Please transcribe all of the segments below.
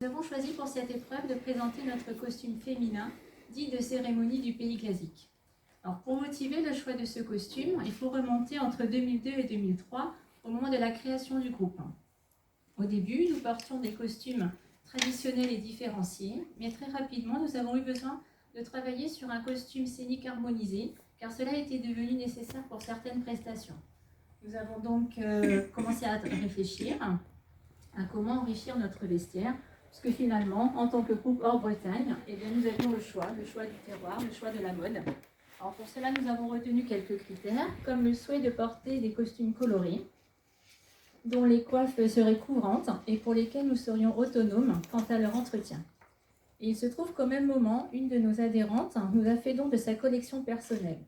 Nous avons choisi pour cette épreuve de présenter notre costume féminin, dit de cérémonie du pays classique. Alors, pour motiver le choix de ce costume, il faut remonter entre 2002 et 2003, au moment de la création du groupe. Au début, nous portions des costumes traditionnels et différenciés, mais très rapidement, nous avons eu besoin de travailler sur un costume scénique harmonisé, car cela était devenu nécessaire pour certaines prestations. Nous avons donc commencé à réfléchir à comment enrichir notre vestiaire, parce que finalement, en tant que groupe hors Bretagne, eh bien, nous avions le choix du terroir, le choix de la mode. Alors pour cela, nous avons retenu quelques critères, comme le souhait de porter des costumes colorés, dont les coiffes seraient couvrantes et pour lesquelles nous serions autonomes quant à leur entretien. Et il se trouve qu'au même moment, une de nos adhérentes nous a fait don de sa collection personnelle.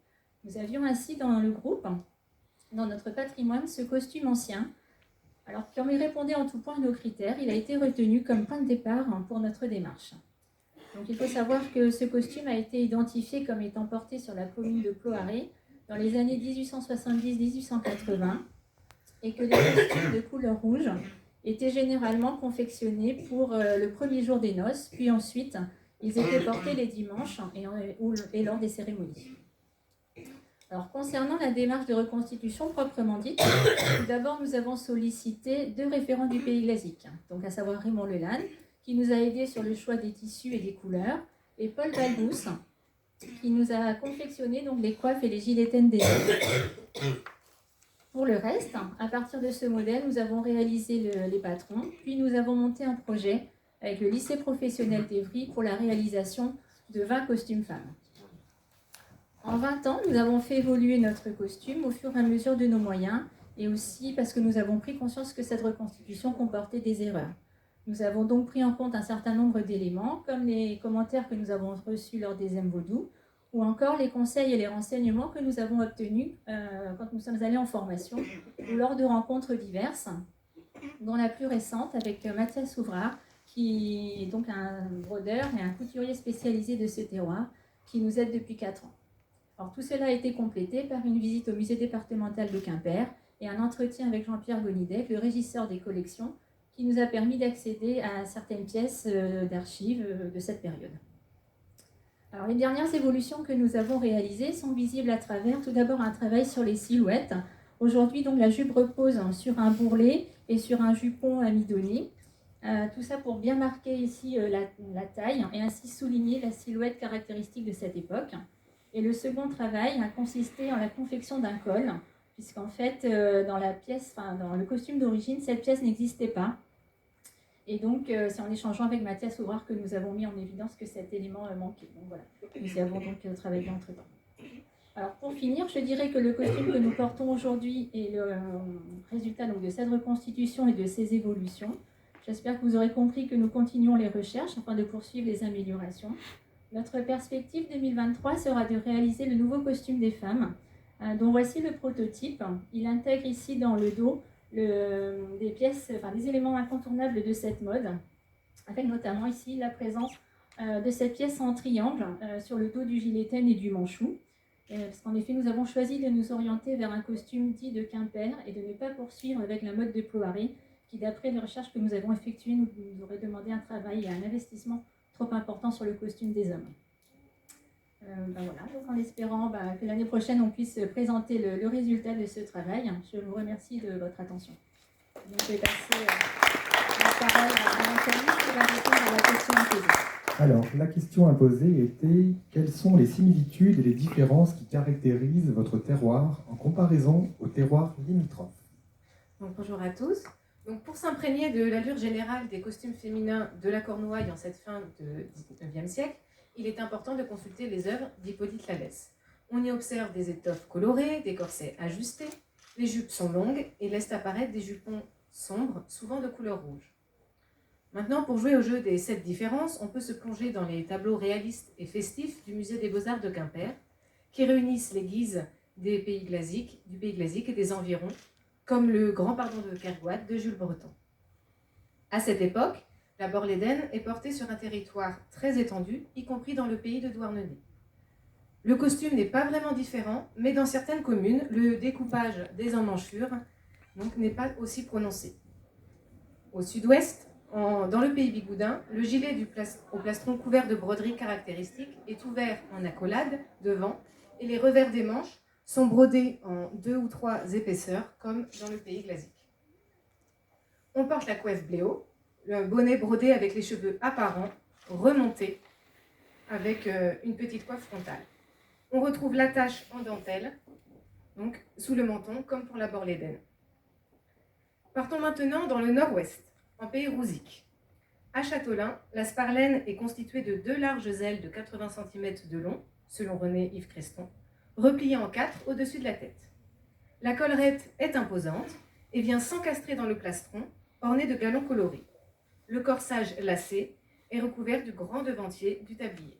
Nous avions ainsi dans le groupe, dans notre patrimoine, ce costume ancien. Alors, comme il répondait en tout point à nos critères, il a été retenu comme point de départ pour notre démarche. Donc, il faut savoir que ce costume a été identifié comme étant porté sur la commune de Ploharé dans les années 1870-1880 et que les costumes de couleur rouge étaient généralement confectionnés pour le premier jour des noces, puis ensuite, ils étaient portés les dimanches et lors des cérémonies. Alors, concernant la démarche de reconstitution proprement dite, tout d'abord, nous avons sollicité 2 référents du pays classique, donc à savoir Raymond Lelanne, qui nous a aidés sur le choix des tissus et des couleurs, et Paul Balbous, qui nous a confectionné donc les coiffes et les gilettaines des hommes. Pour le reste, à partir de ce modèle, nous avons réalisé les patrons, puis nous avons monté un projet avec le lycée professionnel d'Evry pour la réalisation de 20 costumes femmes. En 20 ans, nous avons fait évoluer notre costume au fur et à mesure de nos moyens et aussi parce que nous avons pris conscience que cette reconstitution comportait des erreurs. Nous avons donc pris en compte un certain nombre d'éléments, comme les commentaires que nous avons reçus lors des M-Vaudou, ou encore les conseils et les renseignements que nous avons obtenus quand nous sommes allés en formation ou lors de rencontres diverses, dont la plus récente avec Mathias Ouvrard, qui est donc un brodeur et un couturier spécialisé de ce terroir, qui nous aide depuis 4 ans. Alors, tout cela a été complété par une visite au musée départemental de Quimper et un entretien avec Jean-Pierre Gonidec, le régisseur des collections, qui nous a permis d'accéder à certaines pièces d'archives de cette période. Alors, les dernières évolutions que nous avons réalisées sont visibles à travers tout d'abord un travail sur les silhouettes. Aujourd'hui, donc, la jupe repose sur un bourrelet et sur un jupon amidonné. Tout ça pour bien marquer ici la taille et ainsi souligner la silhouette caractéristique de cette époque. Et le second travail a consisté en la confection d'un col, puisqu'en fait, dans le costume d'origine, cette pièce n'existait pas. Et donc, c'est en échangeant avec Mathias Ouvrard que nous avons mis en évidence que cet élément manquait. Donc voilà, nous avons donc travaillé entre-temps. Alors pour finir, je dirais que le costume que nous portons aujourd'hui est le résultat donc, de cette reconstitution et de ces évolutions. J'espère que vous aurez compris que nous continuons les recherches afin de poursuivre les améliorations. Notre perspective 2023 sera de réaliser le nouveau costume des femmes, dont voici le prototype. Il intègre ici dans le dos des éléments incontournables de cette mode, avec notamment ici la présence de cette pièce en triangle sur le dos du giletten et du manchou. Parce qu'en effet, nous avons choisi de nous orienter vers un costume dit de Quimper et de ne pas poursuivre avec la mode de Ploharé, qui d'après les recherches que nous avons effectuées, nous aurait demandé un travail et un investissement trop important sur le costume des hommes. Voilà, donc en espérant que l'année prochaine on puisse présenter le résultat de ce travail. Je vous remercie de votre attention. Donc, je vais passer la parole à Nathalie qui va répondre à la question imposée. Alors, la question imposée était quelles sont les similitudes et les différences qui caractérisent votre terroir en comparaison aux terroirs limitrophes? Donc, bonjour à tous. Donc, pour s'imprégner de l'allure générale des costumes féminins de la Cornouaille en cette fin du XIXe siècle, il est important de consulter les œuvres d'Hippolyte Lalès. On y observe des étoffes colorées, des corsets ajustés, les jupes sont longues et laissent apparaître des jupons sombres, souvent de couleur rouge. Maintenant, pour jouer au jeu des 7 différences, on peut se plonger dans les tableaux réalistes et festifs du Musée des Beaux-Arts de Quimper, qui réunissent les guises du pays classique et des environs, comme le Grand Pardon de Kerguat de Jules Breton. À cette époque, la Borlédaine est portée sur un territoire très étendu, y compris dans le pays de Douarnenez. Le costume n'est pas vraiment différent, mais dans certaines communes, le découpage des emmanchures n'est pas aussi prononcé. Au sud-ouest, Dans le pays bigoudin, le gilet au plastron couvert de broderies caractéristiques est ouvert en accolade devant et les revers des manches sont brodés en 2 ou 3 épaisseurs comme dans le pays glasique. On porte la coiffe bléo, le bonnet brodé avec les cheveux apparents, remontés avec une petite coiffe frontale. On retrouve l'attache en dentelle, donc sous le menton comme pour la Borlédaine. Partons maintenant dans le nord-ouest, en pays rousique. À Châteaulin, la sparlaine est constituée de 2 larges ailes de 80 cm de long, selon René Yves Creston, repliées en 4 au-dessus de la tête. La collerette est imposante et vient s'encastrer dans le plastron, orné de galons colorés. Le corsage lacé est recouvert du grand devantier du tablier.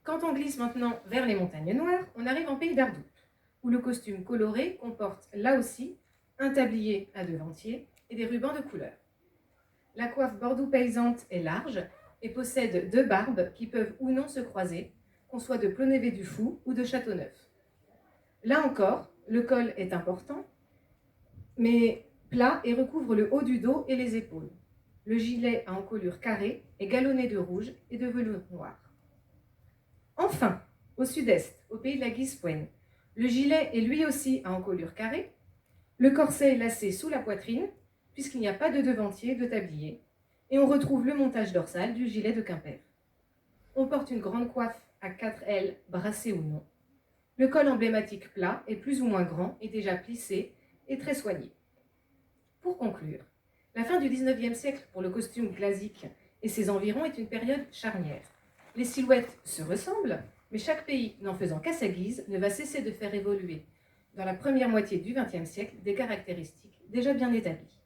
Quand on glisse maintenant vers les montagnes noires, on arrive en pays d'Ardoup, où le costume coloré comporte là aussi un tablier à devantier et des rubans de couleur. La coiffe bordeaux paysante est large et possède 2 barbes qui peuvent ou non se croiser, qu'on soit de Plonévé-du-Fou ou de Châteauneuf. Là encore, le col est important, mais plat et recouvre le haut du dos et les épaules. Le gilet à encolure carrée est galonné de rouge et de velours noir. Enfin, au sud-est, au pays de la Guispoine, le gilet est lui aussi à encolure carrée. Le corset est lacé sous la poitrine, puisqu'il n'y a pas de devantier, de tablier, et on retrouve le montage dorsal du gilet de Quimper. On porte une grande coiffe à 4 ailes, brassée ou non. Le col emblématique plat est plus ou moins grand et déjà plissé et très soigné. Pour conclure, la fin du XIXe siècle pour le costume glasique et ses environs est une période charnière. Les silhouettes se ressemblent, mais chaque pays, n'en faisant qu'à sa guise, ne va cesser de faire évoluer dans la première moitié du XXe siècle des caractéristiques déjà bien établies.